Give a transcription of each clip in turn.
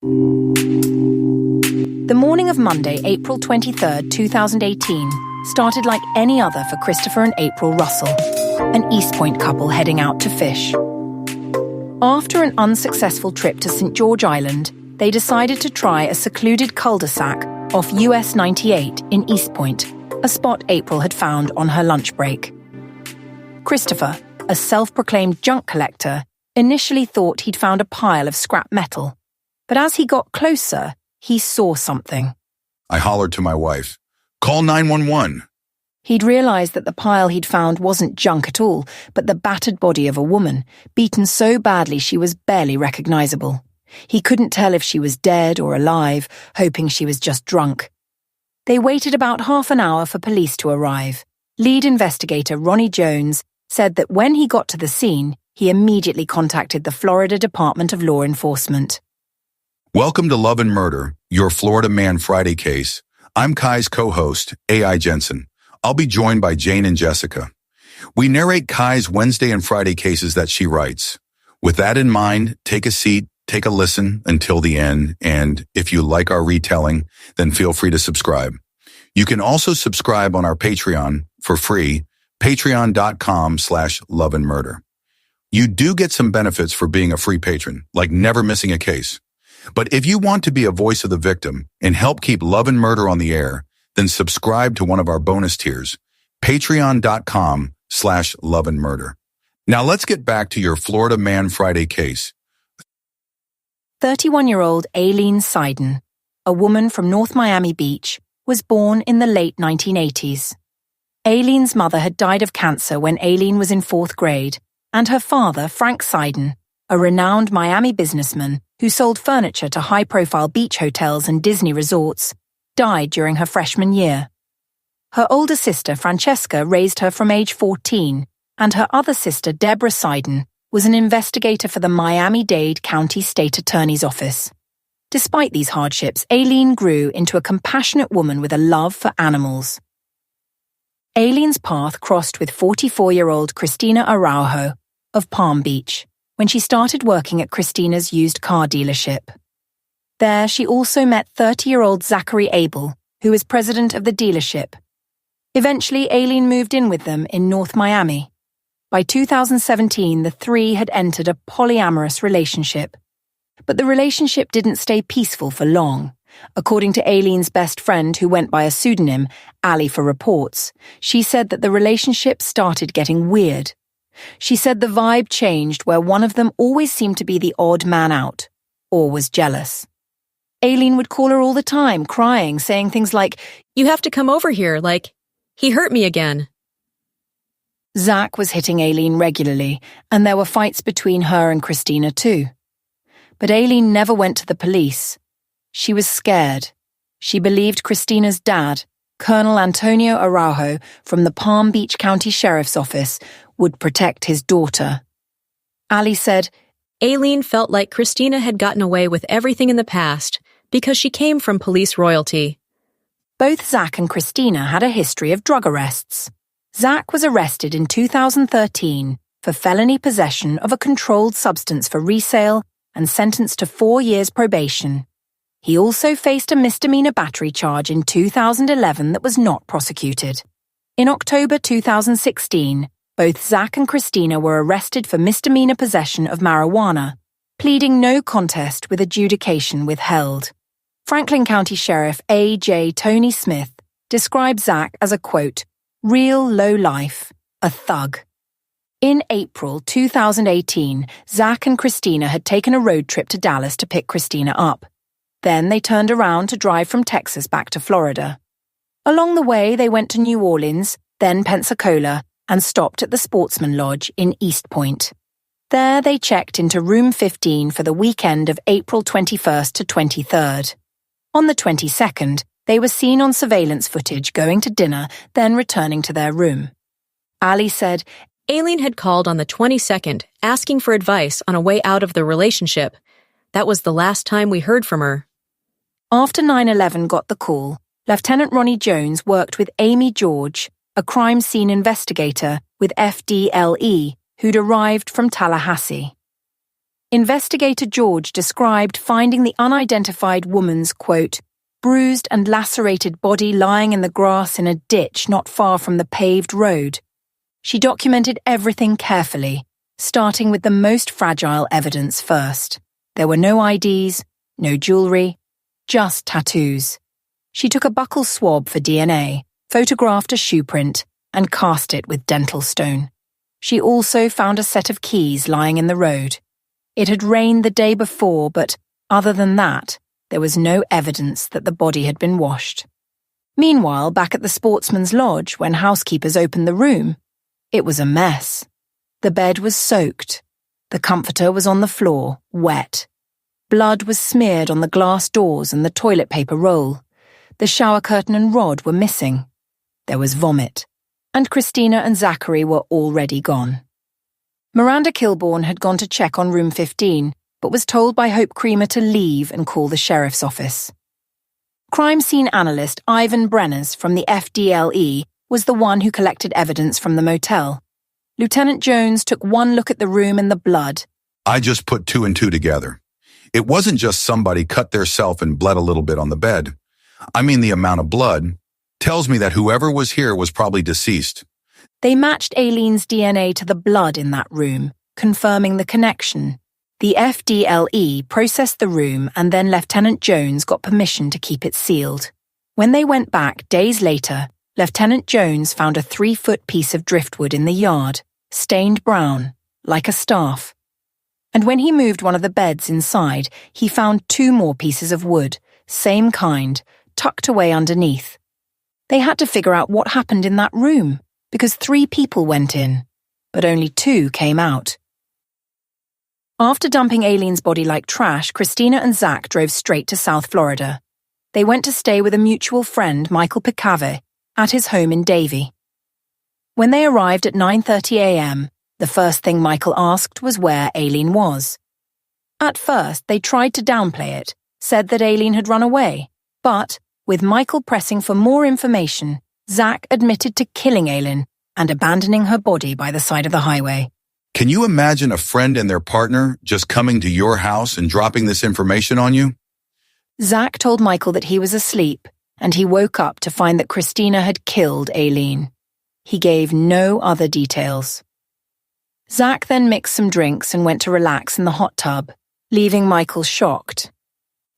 The morning of Monday, April 23rd, 2018, started like any other for Christopher and April Russell, an Eastpoint couple heading out to fish. After an unsuccessful trip to St. George Island, they decided to try a secluded cul-de-sac off US 98 in Eastpoint, a spot April had found on her lunch break. Christopher, a self-proclaimed junk collector, initially thought he'd found a pile of scrap metal. But as he got closer, he saw something. I hollered to my wife, "Call 911." He'd realized that the pile he'd found wasn't junk at all, but the battered body of a woman, beaten so badly she was barely recognizable. He couldn't tell if she was dead or alive, hoping she was just drunk. They waited about half an hour for police to arrive. Lead investigator Ronnie Jones said that when he got to the scene, he immediately contacted the Florida Department of Law Enforcement. Welcome to Love and Murder, your Florida Man Friday case. I'm Kai's co-host, A.I. Jensen. I'll be joined by Jane and Jessica. We narrate Kai's Wednesday and Friday cases that she writes. With that in mind, take a seat, take a listen until the end, and if you like our retelling, then feel free to subscribe. You can also subscribe on our Patreon for free, patreon.com/loveandmurder. You do get some benefits for being a free patron, like never missing a case. But if you want to be a voice of the victim and help keep Love and Murder on the air, then subscribe to one of our bonus tiers, patreon.com/loveandmurder. Now let's get back to your Florida Man Friday case. 31-year-old Aileen Seiden, a woman from North Miami Beach, was born in the late 1980s. Aileen's mother had died of cancer when Aileen was in 4th grade, and her father, Frank Seiden, a renowned Miami businessman who sold furniture to high-profile beach hotels and Disney resorts, died during her freshman year. Her older sister, Francesca, raised her from age 14, and her other sister, Deborah Seiden, was an investigator for the Miami-Dade County State Attorney's Office. Despite these hardships, Aileen grew into a compassionate woman with a love for animals. Aileen's path crossed with 44-year-old Christina Araujo of Palm Beach when she started working at Christina's used car dealership. There, she also met 30-year-old Zachary Abel, who was president of the dealership. Eventually, Aileen moved in with them in North Miami. By 2017, the three had entered a polyamorous relationship. But the relationship didn't stay peaceful for long. According to Aileen's best friend, who went by a pseudonym, Ali for Reports, she said that the relationship started getting weird. She said the vibe changed where one of them always seemed to be the odd man out, or was jealous. Aileen would call her all the time, crying, saying things like, "You have to come over here, like, he hurt me again." Zach was hitting Aileen regularly, and there were fights between her and Christina too. But Aileen never went to the police. She was scared. She believed Christina's dad, Colonel Antonio Araujo from the Palm Beach County Sheriff's Office, would protect his daughter. Ali said, Aileen felt like Christina had gotten away with everything in the past because she came from police royalty. Both Zach and Christina had a history of drug arrests. Zach was arrested in 2013 for felony possession of a controlled substance for resale and sentenced to 4 years probation. He also faced a misdemeanor battery charge in 2011 that was not prosecuted. In October 2016, both Zach and Christina were arrested for misdemeanor possession of marijuana, pleading no contest with adjudication withheld. Franklin County Sheriff A.J. Tony Smith described Zach as a, quote, real low life, a thug. In April 2018, Zach and Christina had taken a road trip to Dallas to pick Christina up. Then they turned around to drive from Texas back to Florida. Along the way, they went to New Orleans, then Pensacola, and stopped at the Sportsman Lodge in Eastpoint. There, they checked into room 15 for the weekend of April 21st to 23rd. On the 22nd, they were seen on surveillance footage going to dinner, then returning to their room. Ali said, Aileen had called on the 22nd, asking for advice on a way out of the relationship. That was the last time we heard from her. After 9/11 got the call, Lieutenant Ronnie Jones worked with Amy George, a crime scene investigator with FDLE, who'd arrived from Tallahassee. Investigator George described finding the unidentified woman's, quote, bruised and lacerated body lying in the grass in a ditch not far from the paved road. She documented everything carefully, starting with the most fragile evidence first. There were no IDs, no jewelry, just tattoos. She took a buccal swab for DNA, photographed a shoe print, and cast it with dental stone. She also found a set of keys lying in the road. It had rained the day before, but other than that, there was no evidence that the body had been washed. Meanwhile, back at the Sportsman's Lodge, when housekeepers opened the room, it was a mess. The bed was soaked. The comforter was on the floor, wet. Blood was smeared on the glass doors and the toilet paper roll. The shower curtain and rod were missing. There was vomit. And Christina and Zachary were already gone. Miranda Kilbourne had gone to check on room 15, but was told by Hope Creamer to leave and call the sheriff's office. Crime scene analyst Ivan Brenners from the FDLE was the one who collected evidence from the motel. Lieutenant Jones took one look at the room and the blood. I just put two and two together. It wasn't just somebody cut theirself and bled a little bit on the bed. I mean, the amount of blood tells me that whoever was here was probably deceased. They matched Aileen's DNA to the blood in that room, confirming the connection. The FDLE processed the room and then Lieutenant Jones got permission to keep it sealed. When they went back days later, Lieutenant Jones found a 3-foot piece of driftwood in the yard, stained brown, like a staff. And when he moved one of the beds inside, he found 2 more pieces of wood, same kind, tucked away underneath. They had to figure out what happened in that room, because 3 people went in, but only 2 came out. After dumping Aileen's body like trash, Christina and Zach drove straight to South Florida. They went to stay with a mutual friend, Michael Picave, at his home in Davie. When they arrived at 9:30 a.m., the first thing Michael asked was where Aileen was. At first, they tried to downplay it, said that Aileen had run away, but, with Michael pressing for more information, Zach admitted to killing Aileen and abandoning her body by the side of the highway. Can you imagine a friend and their partner just coming to your house and dropping this information on you? Zach told Michael that he was asleep, and he woke up to find that Christina had killed Aileen. He gave no other details. Zach then mixed some drinks and went to relax in the hot tub, leaving Michael shocked.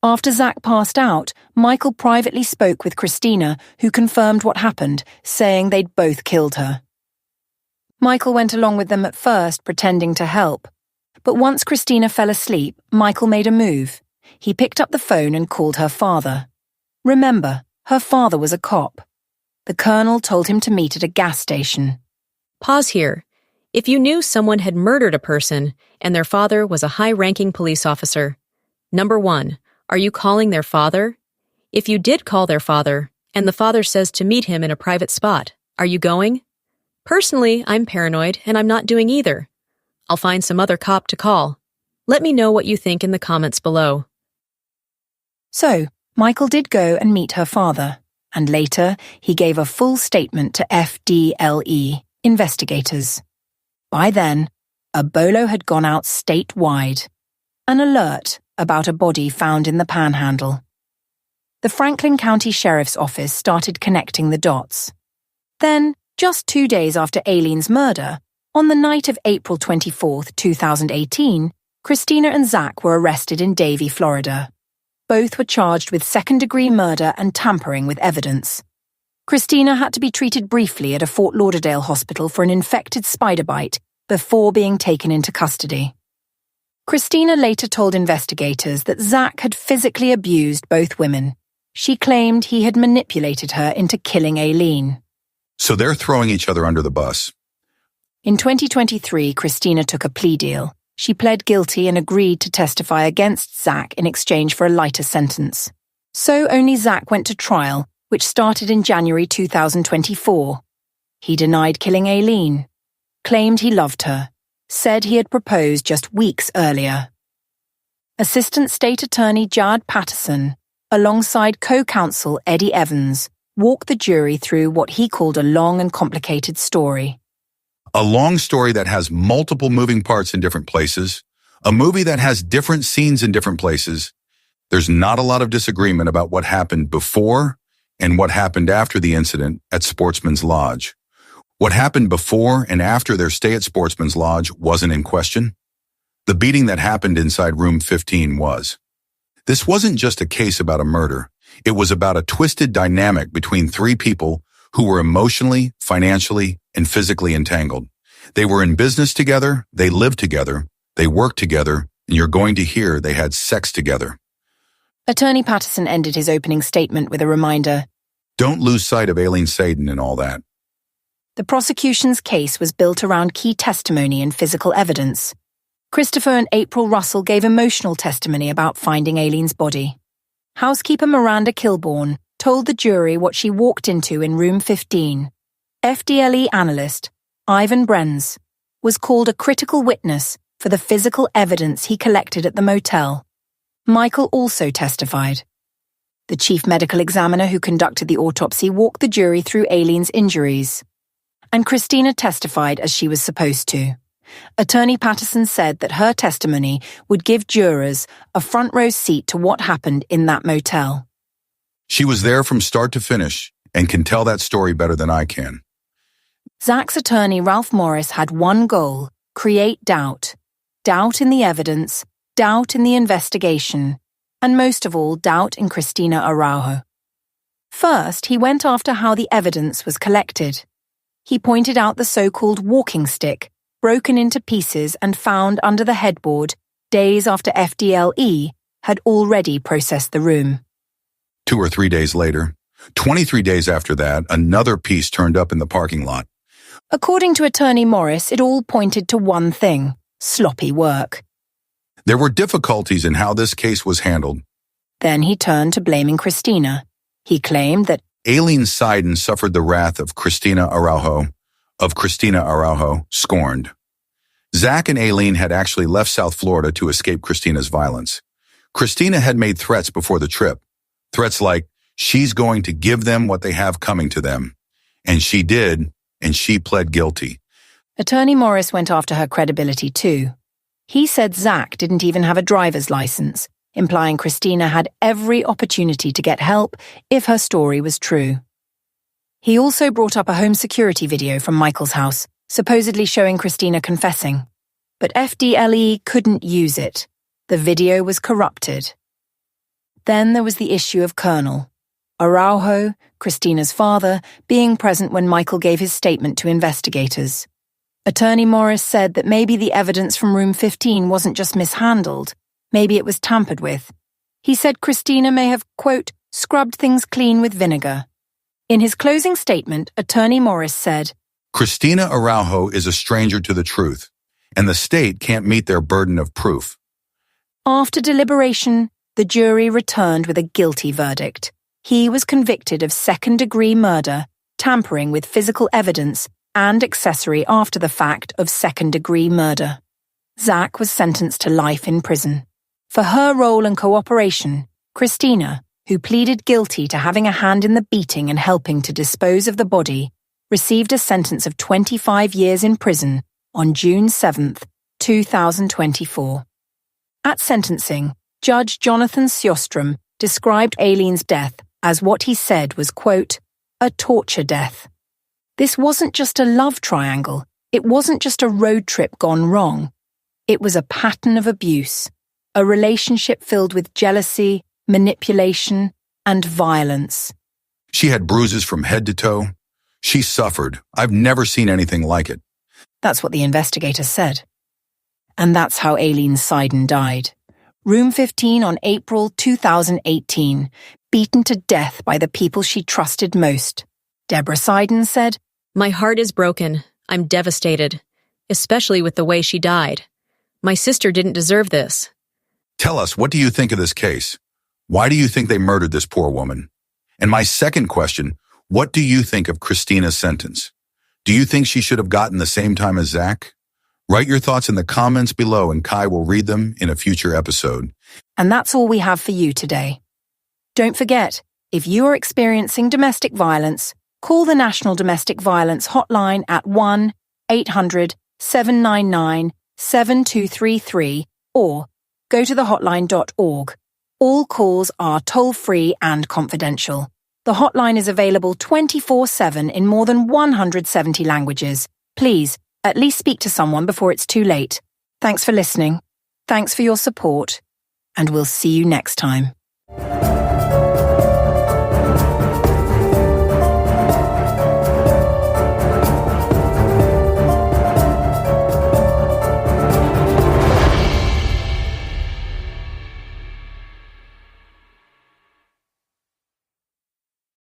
After Zach passed out, Michael privately spoke with Christina, who confirmed what happened, saying they'd both killed her. Michael went along with them at first, pretending to help. But once Christina fell asleep, Michael made a move. He picked up the phone and called her father. Remember, her father was a cop. The colonel told him to meet at a gas station. Pause here. If you knew someone had murdered a person and their father was a high-ranking police officer, number 1, are you calling their father? If you did call their father, and the father says to meet him in a private spot, are you going? Personally, I'm paranoid, and I'm not doing either. I'll find some other cop to call. Let me know what you think in the comments below. So, Michael did go and meet her father, and later he gave a full statement to FDLE investigators. By then, a bolo had gone out statewide. An alert about a body found in the Panhandle. The Franklin County Sheriff's Office started connecting the dots. Then, just 2 days after Aileen's murder, on the night of April 24, 2018, Christina and Zach were arrested in Davie, Florida. Both were charged with second-degree murder and tampering with evidence. Christina had to be treated briefly at a Fort Lauderdale hospital for an infected spider bite before being taken into custody. Christina later told investigators that Zach had physically abused both women. She claimed he had manipulated her into killing Aileen. So they're throwing each other under the bus. In 2023, Christina took a plea deal. She pled guilty and agreed to testify against Zach in exchange for a lighter sentence. So only Zach went to trial, which started in January 2024. He denied killing Aileen, claimed he loved her, said he had proposed just weeks earlier. Assistant State Attorney Jad Patterson, alongside co-counsel Eddie Evans, walked the jury through what he called a long and complicated story. A long story that has multiple moving parts in different places, A movie that has different scenes in different places. There's not a lot of disagreement about what happened before and what happened after the incident at Sportsman's Lodge. What happened before and after their stay at Sportsman's Lodge wasn't in question. The beating that happened inside room 15 was. This wasn't just a case about a murder. It was about a twisted dynamic between three people who were emotionally, financially, and physically entangled. They were in business together, they lived together, they worked together, and you're going to hear they had sex together. Attorney Patterson ended his opening statement with a reminder. Don't lose sight of Aileen Seiden and all that. The prosecution's case was built around key testimony and physical evidence. Christopher and April Russell gave emotional testimony about finding Aileen's body. Housekeeper Miranda Kilbourne told the jury what she walked into in room 15. FDLE analyst Ivan Brenz was called a critical witness for the physical evidence he collected at the motel. Michael also testified. The chief medical examiner who conducted the autopsy walked the jury through Aileen's injuries. And Christina testified as she was supposed to. Attorney Patterson said that her testimony would give jurors a front-row seat to what happened in that motel. She was there from start to finish and can tell that story better than I can. Zach's attorney, Ralph Morris, had one goal: create doubt. Doubt in the evidence, doubt in the investigation, and most of all, doubt in Christina Araujo. First, he went after how the evidence was collected. He pointed out the so-called walking stick, broken into pieces and found under the headboard days after FDLE had already processed the room. 2 or 3 days later, 23 days after that, another piece turned up in the parking lot. According to Attorney Morris, it all pointed to one thing: sloppy work. There were difficulties in how this case was handled. Then he turned to blaming Christina. He claimed that Aileen Seiden suffered the wrath of Christina Araujo, scorned. Zach and Aileen had actually left South Florida to escape Christina's violence. Christina had made threats before the trip. Threats like, she's going to give them what they have coming to them. And she did, and she pled guilty. Attorney Morris went after her credibility too. He said Zach didn't even have a driver's license, implying Christina had every opportunity to get help if her story was true. He also brought up a home security video from Michael's house, supposedly showing Christina confessing. But FDLE couldn't use it. The video was corrupted. Then there was the issue of Colonel Araujo, Christina's father, being present when Michael gave his statement to investigators. Attorney Morris said that maybe the evidence from room 15 wasn't just mishandled, maybe it was tampered with. He said Christina may have, quote, scrubbed things clean with vinegar. In his closing statement, Attorney Morris said, Christina Araujo is a stranger to the truth, and the state can't meet their burden of proof. After deliberation, the jury returned with a guilty verdict. He was convicted of second-degree murder, tampering with physical evidence, and accessory after the fact of second-degree murder. Zach was sentenced to life in prison. For her role and cooperation, Christina, who pleaded guilty to having a hand in the beating and helping to dispose of the body, received a sentence of 25 years in prison on June 7, 2024. At sentencing, Judge Jonathan Sjostrom described Aileen's death as what he said was, quote, a torture death. This wasn't just a love triangle. It wasn't just a road trip gone wrong. It was a pattern of abuse, a relationship filled with jealousy, manipulation, and violence. She had bruises from head to toe. She suffered. I've never seen anything like it. That's what the investigator said. And that's how Aileen Seiden died. Room 15 on April 2018, beaten to death by the people she trusted most. Deborah Seiden said, My heart is broken. I'm devastated, especially with the way she died. My sister didn't deserve this. Tell us, what do you think of this case? Why do you think they murdered this poor woman? And my second question, what do you think of Christina's sentence? Do you think she should have gotten the same time as Zach? Write your thoughts in the comments below and Kai will read them in a future episode. And that's all we have for you today. Don't forget, if you are experiencing domestic violence, call the National Domestic Violence Hotline at 1-800-799-7233 or go to thehotline.org. All calls are toll-free and confidential. The hotline is available 24/7 in more than 170 languages. Please, at least speak to someone before it's too late. Thanks for listening. Thanks for your support. And we'll see you next time.